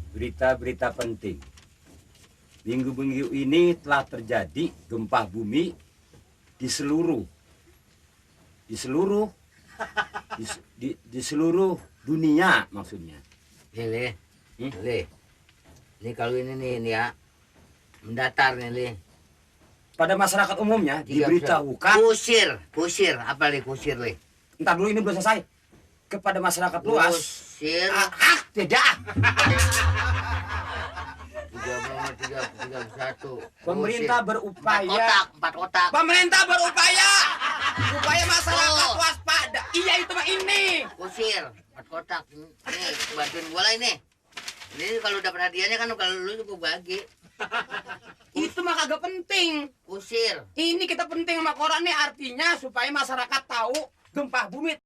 berita-berita penting. Minggu-minggu ini telah terjadi gempa bumi di seluruh dunia maksudnya. Nih, Ini kalau ini ya mendatar nih, Pada masyarakat umumnya diberitahukan. Kusir, apa nih kusir nih? Entar dulu ini belum selesai. Kepada masyarakat luas. Kusir. Tidak. 31. Pemerintah berupaya. Empat kotak. Pemerintah berupaya supaya masyarakat waspada. Iya itu mah ini. Kusir, 4 kotak. Nih, bantuin gua lah ini. Ini kalau dapat hadiahnya kan kalau lu gua bagi. Itu mah kagak penting. Kusir. Ini kita penting sama koran nih, artinya supaya masyarakat tahu gempa bumi